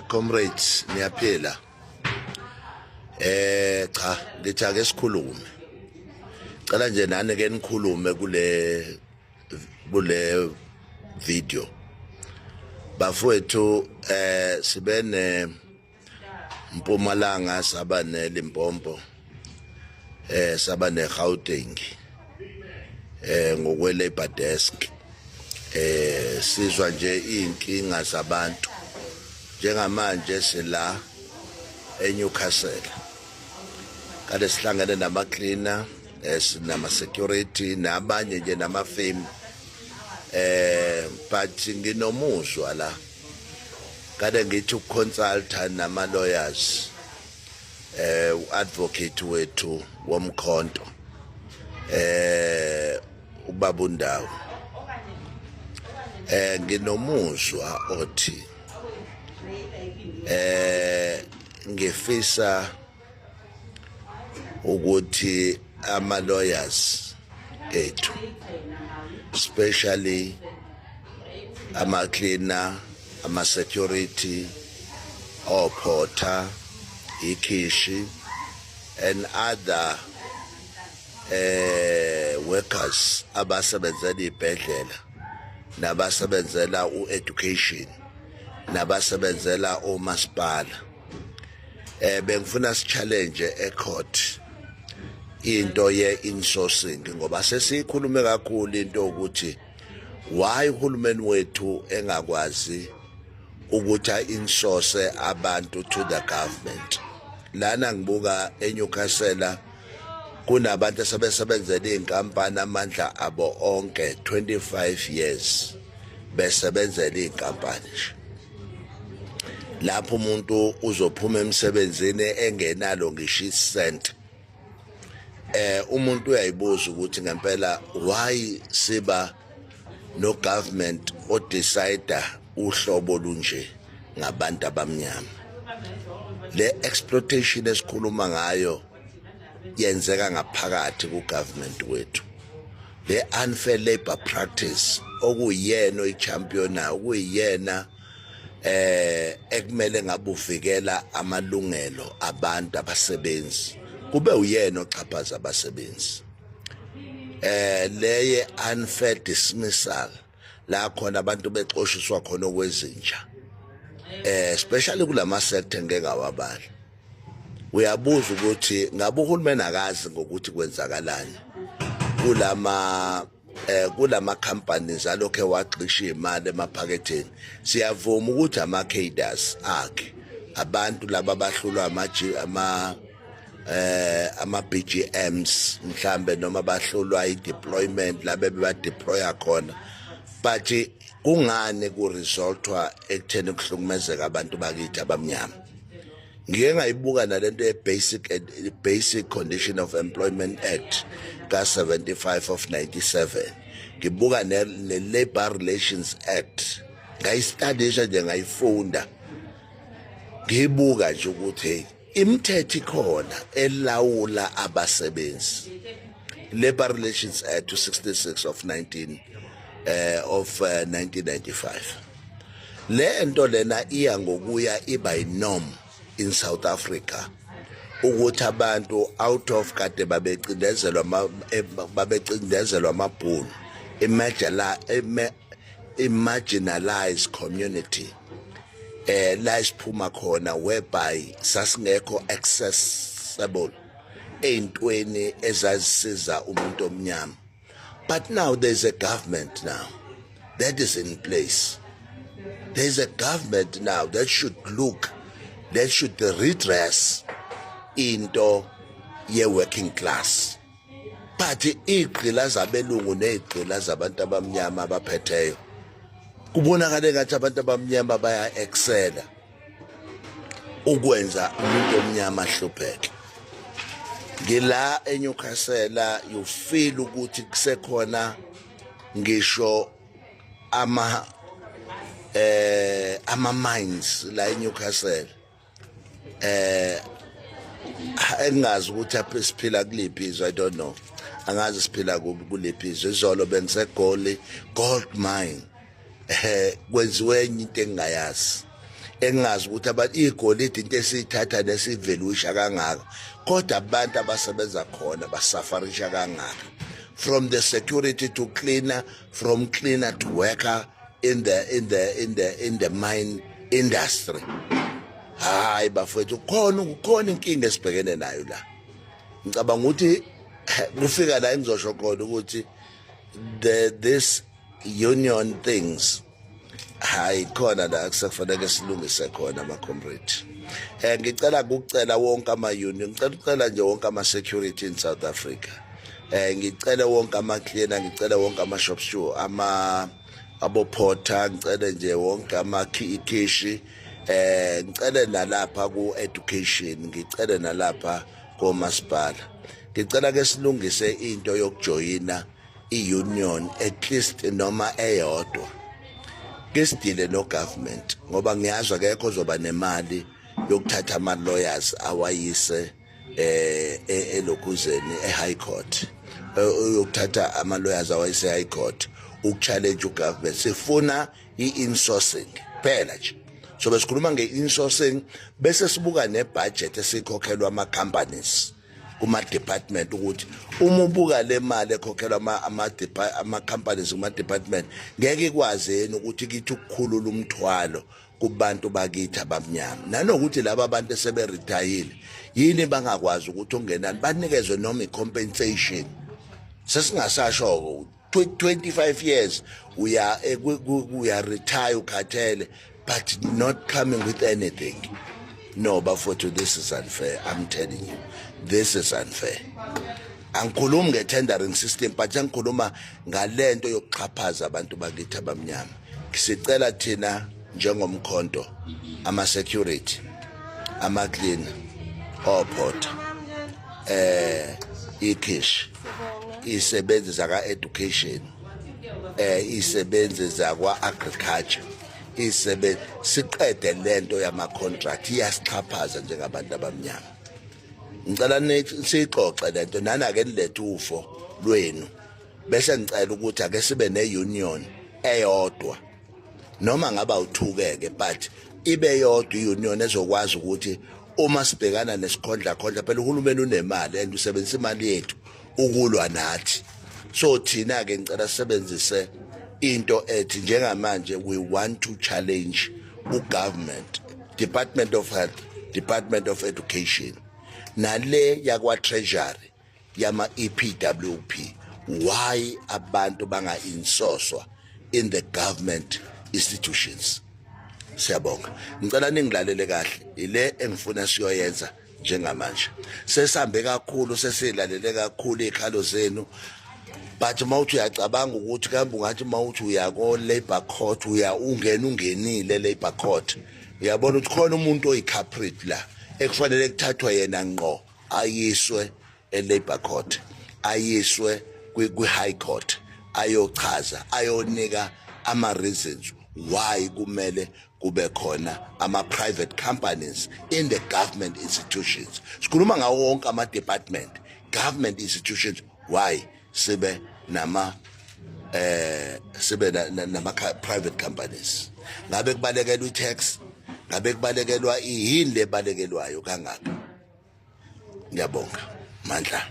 Comrades niyaphila. Cha ngithi ake sikhulume. Cela nje nani ke nikhulume kule video. Bafowethu sibene Mpumalanga saba ne Limpopo. Saba ne Gauteng. Ngokwe labor desk. Sizwa nje inkinga zabantu. Njengamanje sila eNewcastle kade sihlangene nama cleaner nama security nabanye nje nama firm but nginomuzwa la kade ngithi uconsulta nama lawyers advocate wethu womkhonto ubaba uNdawo nginomuzwa othi ngifisa ukuthi ama lawyers ethu especially ama cleaner ama security porter ikhishi and other workers abasebenzela ibhedlela nabasebenzela ueducation nabasebenzela omasipala bengifuna si-challenge ecourt into ye-insourcing ngoba sesikhulume kakhulu into ukuthi why uhulumeni wethu engakwazi ukuthi a-insource abantu to the government. Lana ngibuka eNewcastle kunabantu asebesebenzela iy'nkampani amandla abo onke 25 years besebenzela iy'nkampani nje. Lapho umuntu uzophuma emsebenzini engenalo ngisho isent. Umuntu uyayibuza ukuthi ngempela why siba no government o decide uhlobo lunje ngabantu abamnyama. Le exploitation esikhuluma ngayo yenzeka ngaphakathi ku government wethu. Le unfair labor practice okuyena oyichampiona okuyena ekumele ngabe uvikela amalungelo abantu abasebenzi kube uyena oxhaphaza abasebenzi. Leye unfair dismissal la khona abantu bexoshiswa khona okwezinja especially kulama sector ngengawabali. Uyabuza ukuthi ngabe uhulumeni akazi ngokuthi kwenzakalani kulama companies alokhe waxisha imali emaphaketheni. Siyavuma ukuthi ama cadres akhe abantu laba bahlulwa ama BGMs mhlambe noma bahlulwa i-deployment labe bebadeploya khona, but kungane ku resultwa ekutheni kuhlukumezeka abantu bakithi abamnyama. Ngike ngayibuka nalento ye-Basic Condition of Employment Act ka-75 of 97. Ngibuka ne-Labor Relations Act ngayistudisha nje ngayifunda ngibuka nje ukuthi imithetho ikhona elawula abasebenzi. Labor Relations Act 66 of 1995. Le nto lena iya ngokuya iba inorm in South Africa ukuthi abantu out of kade babecindezelwa amabhunu marginalized community la isiphuma khona whereby sasingekho accessible ey'ntweni ezazisiza umuntu omnyama. But now there's a government now that is in place. There's a government now that should redress into ye-working class. But igqila zabelungu negqila zabantu abamnyama abaphetheyo kubonakala ngathi abantu abamnyama baya excela ukwenza umuntu omnyama ahlupheke. Ngila eNewcastle you feel ukuthi kusekhona ngisho ama mines la eNewcastle engazi ukuthi siphila kuliphi izwe, I don't know. Angazi siphila kuliphi izwe. Izolo bengisegoli gold mine kwenziwe enye into engayazi. engazi ukuthi abantu igolide into esithatha nesivaluisha kangaka kodwa abantu abasebenza khona basafarisha kangaka from the security to cleaner, from cleaner to worker in the mine industry. Hayi bafethu kukhona inkinga esibhekene nayo la. Ngicabanga ukuthi kufika la engizosho khona ukuthi this union things hayi khona la kusafanele silungise khona ama comrade. Ngicela ukucela wonke ama union, ngicela ucela nje wonke ama security in South Africa. Ngicela wonke ama cleaner, ngicela wonke ama shop steward, abo porter, ngicela nje wonke ama ikhishi, ngicela nalapha ku education, ngicela nalapha ko masipala. Ngicela ke silungise into yokujoyina i-union at least noma eyodwa. Kesidile no government ngoba ngiyazwa akekho ozoba nemali yokuthatha ama lawyers awayise elokuzeni eHigh Court. Uyokuthatha ama lawyers awayise eHigh Court ukuchallenge ugovernment. Sifuna i-insourcing phela nje. So besikhuluma nge-insourcing bese sibuka nebudget esikhokhelwa ama companies kuma department ukuthi uma ubuka le mali ekhokhelwa ama companies kuma department ngeke ikwazeni ukuthi kithi ukukhulula umthwalo kubantu bakithi abamnyama nanokuthi laba abantu esebe retire yini bangakwazi ukuthi ungenani banikezwe noma compensation. Sesingasasho 25 years we are retire ukhathele but not coming with anything. No, but for this is unfair. I'm telling you, this is unfair. Angikhulumi nge-tendering system but angikhuluma ngalento yokuxhaphaza abantu bakithi abamnyama. Sicela thina njengomkhonto ama security, ama cleaner, porter, ikhishi, isebenzi zaka education, isebenzi zakwa agriculture. Siqede lento yama contract iyasixhaphaza njengabantu abamnyama. Ngicela nithi sixoxe lento nana ke nilethe ufo lwenu bese ngicela ukuthi ake sibe ne-union eyodwa noma ngaba uthukeke but ibe yodwa i-union ezokwazi ukuthi uma sibhekana nesikhondla phela uhulumeni unemali and usebenzisa imali yethu ukulwa nathi. So thina ke ngicela sisebenzise into ethi njengamanje we want to challenge ugovernment, Department of Health, Department of Education nale yakwa Treasury yama EPWP. Why abantu banga insoswa in the government institutions? Siyabonga. Ngicela ningilalele kahle ile engifuna siyoyenza njengamanje. Sesambe kakhulu sesilalele kakhulu ikhalo zenu. But mawuthi uyacabanga ukuthi kambe ungathi mawuthi uya ko labor court ungenile labor court uyabona ukuthi khona umuntu oyiculprit la ekufanele kuthathwe yena ngqo ayiswe e-labor court ayiswe kwi-high court ayochaza ayonika ama reasons why kumele kube khona ama private companies in the government institutions. Sikhuluma ngawo wonke ama department government institutions why sibe nama private companies. Ngabe kubalekelwa i-tax, ngabe kubalekelwa yini lebalekelwayo kangaka. Ngiyabonga. Mandla.